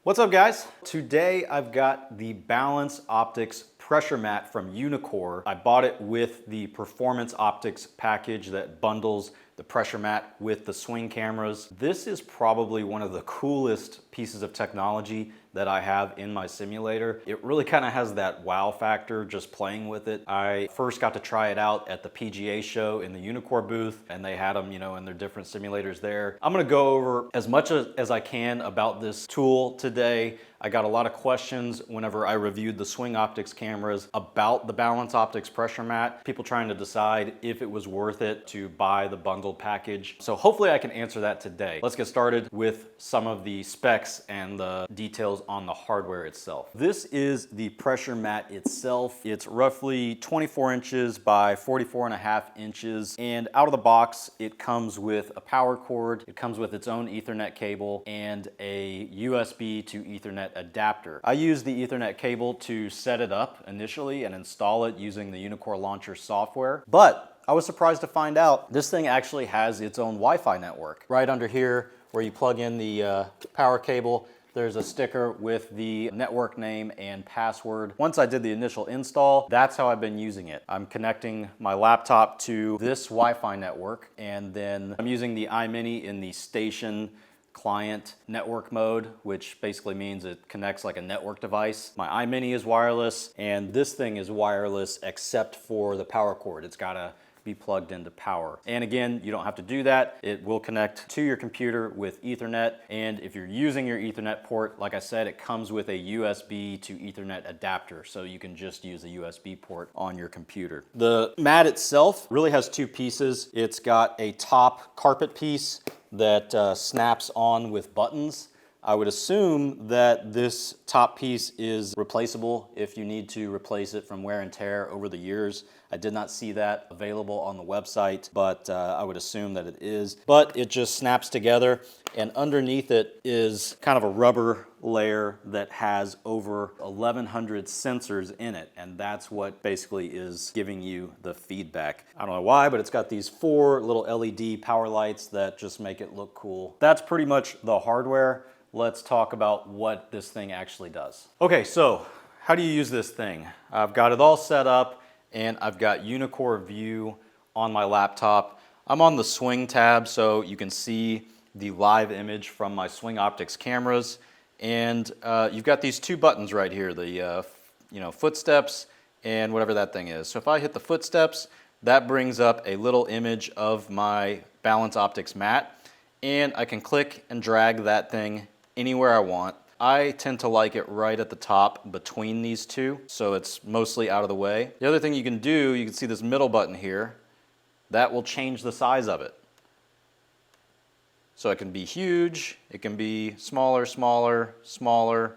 What's up, guys? Today I've got the Balance Optix pressure mat from Uneekor. I bought it with the Performance Optix package that bundles the pressure mat with the swing cameras. This is probably one of the coolest pieces of technology that I have in my simulator. It really kind of has that wow factor just playing with it. I first got to try it out at the PGA show in the Uneekor booth, and they had them, in their different simulators there. I'm gonna go over as much as I can about this tool today. I got a lot of questions whenever I reviewed the Swing Optix cameras about the Balance Optix pressure mat. People trying to decide if it was worth it to buy the bundled package. So hopefully I can answer that today. Let's get started with some of the specs and the details on the hardware itself. This is the pressure mat itself. It's roughly 24 inches by 44.5 inches. And out of the box, it comes with a power cord. It comes with its own Ethernet cable and a USB to Ethernet adapter. I used the Ethernet cable to set it up initially and install it using the Uneekor Launcher software. But I was surprised to find out this thing actually has its own Wi-Fi network. Right under here where you plug in the power cable, there's a sticker with the network name and password. Once I did the initial install, that's how I've been using it. I'm connecting my laptop to this Wi-Fi network, and then I'm using the Eye Mini in the station client network mode, which basically means it connects like a network device. My Eye Mini is wireless, and this thing is wireless except for the power cord. It's gotta be plugged into power. And again, you don't have to do that. It will connect to your computer with Ethernet. And if you're using your Ethernet port, like I said, it comes with a USB to Ethernet adapter. So you can just use a USB port on your computer. The mat itself really has two pieces. It's got a top carpet piece that snaps on with buttons. I would assume that this top piece is replaceable if you need to replace it from wear and tear over the years. I did not see that available on the website, but I would assume that it is. But it just snaps together, and underneath it is kind of a rubber layer that has over 1,100 sensors in it, and that's what basically is giving you the feedback. I don't know why, but it's got these 4 little LED power lights that just make it look cool. That's pretty much the hardware. Let's talk about what this thing actually does. Okay, so how do you use this thing? I've got it all set up, and I've got Uneekor View on my laptop. I'm on the Swing tab, so you can see the live image from my Swing Optix cameras. And you've got these 2 buttons right here, the footsteps and whatever that thing is. So if I hit the footsteps, that brings up a little image of my Balance Optix mat, and I can click and drag that thing anywhere I want. I tend to like it right at the top between these two, so it's mostly out of the way. The other thing you can do, you can see this middle button here, that will change the size of it. So it can be huge, it can be smaller, smaller, smaller,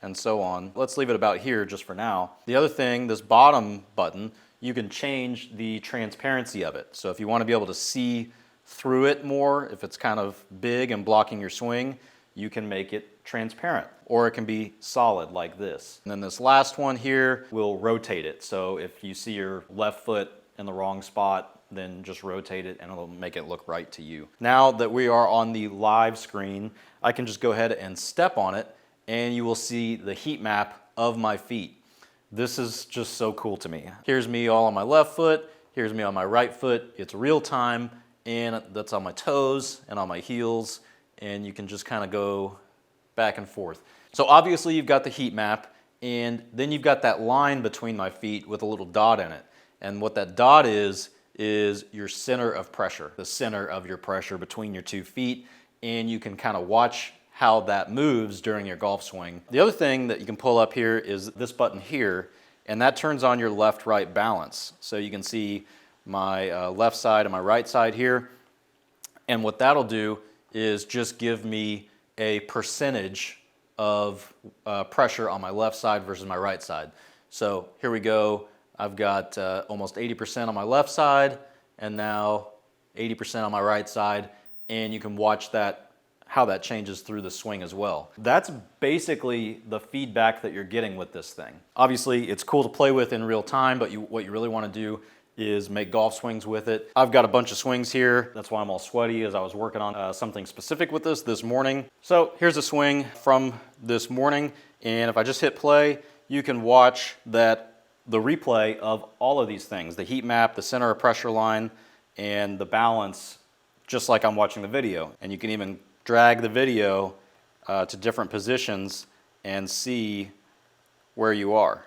and so on. Let's leave it about here just for now. The other thing, this bottom button, you can change the transparency of it. So if you want to be able to see through it more, if it's kind of big and blocking your swing, you can make it transparent, or it can be solid like this. And then this last one here will rotate it. So if you see your left foot in the wrong spot, then just rotate it and it'll make it look right to you. Now that we are on the live screen, I can just go ahead and step on it, and you will see the heat map of my feet. This is just so cool to me. Here's me all on my left foot, here's me on my right foot. It's real time, and that's on my toes and on my heels, and you can just kind of go back and forth. So obviously you've got the heat map, and then you've got that line between my feet with a little dot in it. And what that dot is your center of pressure, the center of your pressure between your 2 feet, and you can kind of watch how that moves during your golf swing. The other thing that you can pull up here is this button here, and that turns on your left-right balance. So you can see my left side and my right side here, and what that'll do is just give me a percentage of pressure on my left side versus my right side. So here we go. I've got almost 80% on my left side, and now 80% on my right side, and you can watch that, how that changes through the swing as well. That's basically the feedback that you're getting with this thing. Obviously, it's cool to play with in real time, but what you really want to do is make golf swings with it. I've got a bunch of swings here. That's why I'm all sweaty, as I was working on something specific with this morning. So here's a swing from this morning, and if I just hit play, you can watch the replay of all of these things, the heat map, the center of pressure line, and the balance, just like I'm watching the video. And you can even drag the video to different positions and see where you are.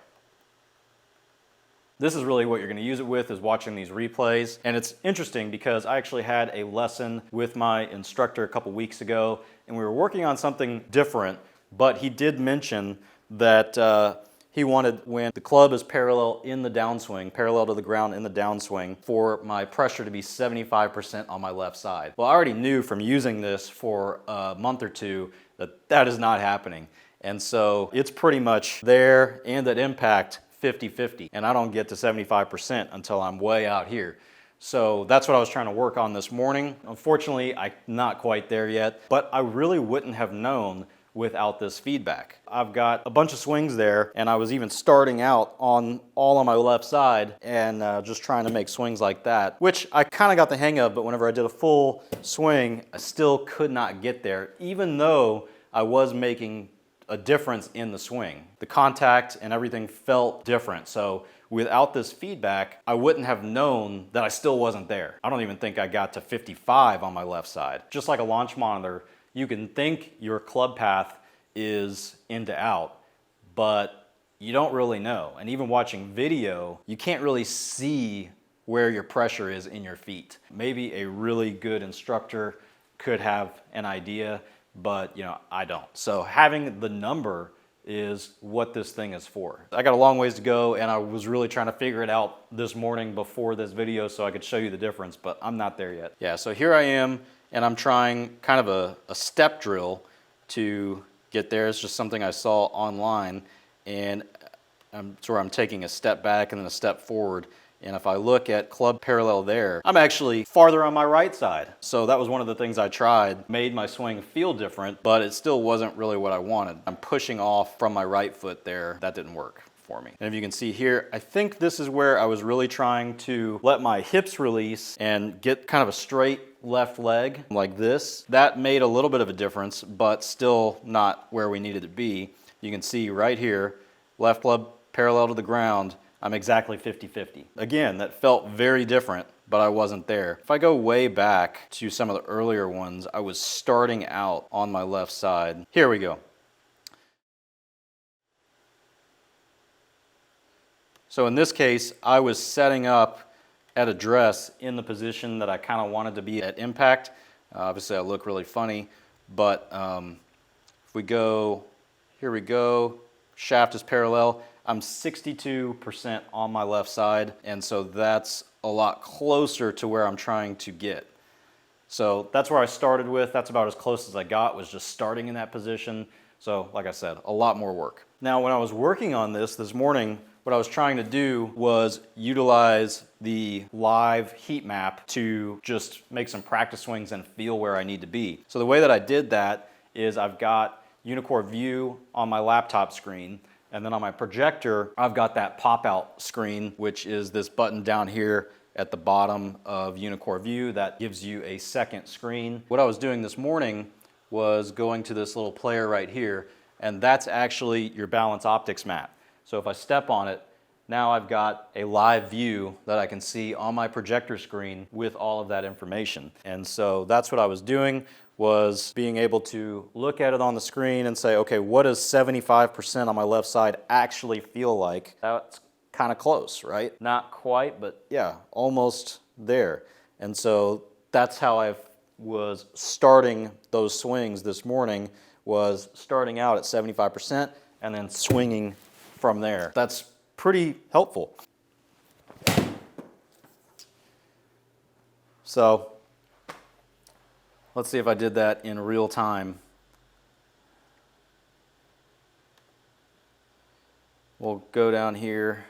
This is really what you're going to use it with, is watching these replays. And it's interesting because I actually had a lesson with my instructor a couple weeks ago, and we were working on something different, but he did mention that he wanted, when the club is parallel in the downswing, parallel to the ground in the downswing, for my pressure to be 75% on my left side. Well, I already knew from using this for a month or two that that is not happening. And so it's pretty much there and at impact 50-50, and I don't get to 75% until I'm way out here. So that's what I was trying to work on this morning. Unfortunately, I'm not quite there yet, but I really wouldn't have known without this feedback. I've got a bunch of swings there, and I was even starting out all on my left side and just trying to make swings like that, which I kind of got the hang of, but whenever I did a full swing, I still could not get there, even though I was making a difference in the swing. The contact and everything felt different. So without this feedback, I wouldn't have known that I still wasn't there. I don't even think I got to 55 on my left side. Just like a launch monitor, you can think your club path is in to out, but you don't really know. And even watching video, you can't really see where your pressure is in your feet. Maybe a really good instructor could have an idea, but I don't. So having the number is what this thing is for. I got a long ways to go, and I was really trying to figure it out this morning before this video so I could show you the difference, but I'm not there yet. Yeah, so here I am, and I'm trying kind of a step drill to get there. It's just something I saw online, and I'm taking a step back and then a step forward. And if I look at club parallel there, I'm actually farther on my right side. So that was one of the things I tried, made my swing feel different, but it still wasn't really what I wanted. I'm pushing off from my right foot there. That didn't work for me. And if you can see here, I think this is where I was really trying to let my hips release and get kind of a straight left leg like this. That made a little bit of a difference, but still not where we needed to be. You can see right here, left club parallel to the ground, I'm exactly 50-50. Again, that felt very different, but I wasn't there. If I go way back to some of the earlier ones, I was starting out on my left side. Here we go. So in this case, I was setting up at address in the position that I kind of wanted to be at impact. Obviously, I look really funny, but if we go, here we go, shaft is parallel. I'm 62% on my left side, and so that's a lot closer to where I'm trying to get. So that's where I started with. That's about as close as I got, was just starting in that position. So like I said, a lot more work. Now, when I was working on this morning, what I was trying to do was utilize the live heat map to just make some practice swings and feel where I need to be. So the way that I did that is I've got Uneekor View on my laptop screen, and then on my projector, I've got that pop-out screen, which is this button down here at the bottom of Uneekor View that gives you a second screen. What I was doing this morning was going to this little player right here, and that's actually your balance Optix mat. So if I step on it, now I've got a live view that I can see on my projector screen with all of that information. And so that's what I was doing, was being able to look at it on the screen and say, okay, what does 75% on my left side actually feel like? That's kind of close, right? Not quite, but yeah, almost there. And so that's how I was starting those swings this morning, was starting out at 75% and then swinging from there. That's pretty helpful. So let's see if I did that in real time. We'll go down here.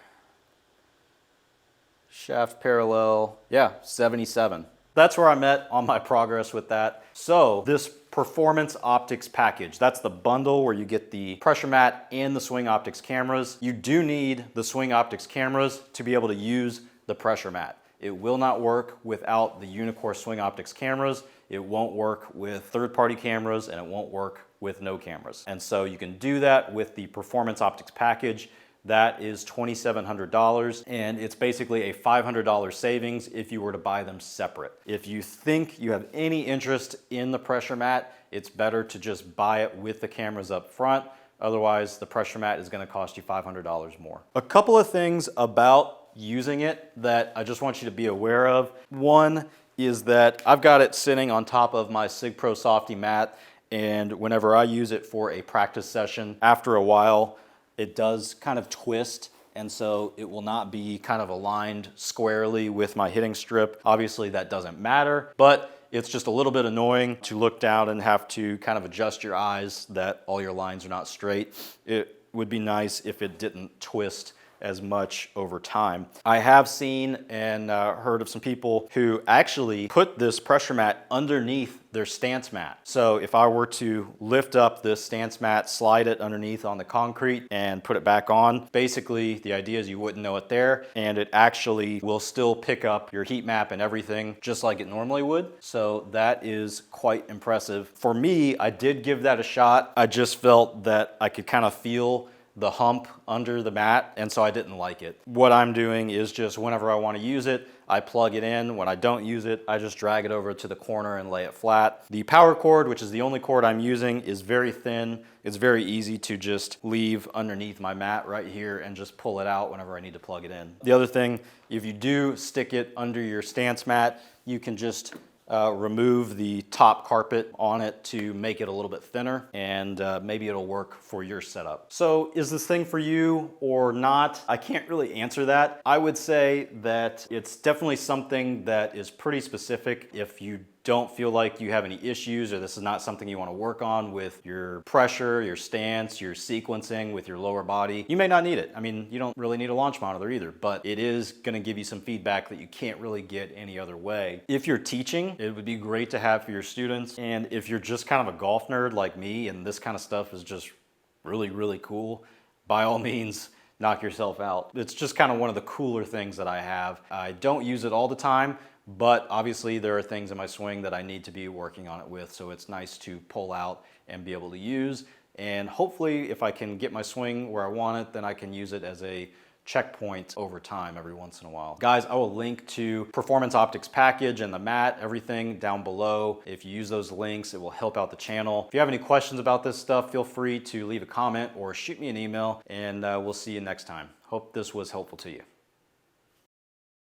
Shaft parallel, yeah, 77. That's where I'm at on my progress with that. So this Performance Optix package, that's the bundle where you get the pressure mat and the Swing Optix cameras. You do need the Swing Optix cameras to be able to use the pressure mat. It will not work without the Uneekor Swing Optics cameras. It won't work with third-party cameras, and it won't work with no cameras. And so you can do that with the Performance Optics package. That is $2,700, and it's basically a $500 savings if you were to buy them separate. If you think you have any interest in the pressure mat, it's better to just buy it with the cameras up front. Otherwise, the pressure mat is gonna cost you $500 more. A couple of things about using it that I just want you to be aware of. One is that I've got it sitting on top of my SIGPRO Softy mat, and whenever I use it for a practice session, after a while, it does kind of twist, and so it will not be kind of aligned squarely with my hitting strip. Obviously that doesn't matter, but it's just a little bit annoying to look down and have to kind of adjust your eyes that all your lines are not straight. It would be nice if it didn't twist as much over time. I have seen and heard of some people who actually put this pressure mat underneath their stance mat. So if I were to lift up this stance mat, slide it underneath on the concrete and put it back on, basically the idea is you wouldn't know it there, and it actually will still pick up your heat map and everything just like it normally would. So that is quite impressive. For me, I did give that a shot. I just felt that I could kind of feel the hump under the mat, and so I didn't like it. What I'm doing is just whenever I want to use it, I plug it in. When I don't use it, I just drag it over to the corner and lay it flat. The power cord, which is the only cord I'm using, is very thin. It's very easy to just leave underneath my mat right here and just pull it out whenever I need to plug it in. The other thing, if you do stick it under your stance mat, you can just remove the top carpet on it to make it a little bit thinner, and maybe it'll work for your setup. So is this thing for you or not? I can't really answer that. I would say that it's definitely something that is pretty specific. If you don't feel like you have any issues, or this is not something you want to work on with your pressure, your stance, your sequencing with your lower body, you may not need it. I mean, you don't really need a launch monitor either, but it is going to give you some feedback that you can't really get any other way. If you're teaching, it would be great to have for your students. And if you're just kind of a golf nerd like me and this kind of stuff is just really, really cool, by all means, knock yourself out. It's just kind of one of the cooler things that I have. I don't use it all the time, but obviously there are things in my swing that I need to be working on it with, so it's nice to pull out and be able to use. And hopefully if I can get my swing where I want it, then I can use it as a checkpoint over time every once in a while. Guys, I will link to Performance Optics package and the mat, everything down below. If you use those links, it will help out the channel. If you have any questions about this stuff, feel free to leave a comment or shoot me an email, and we'll see you next time. Hope this was helpful to you.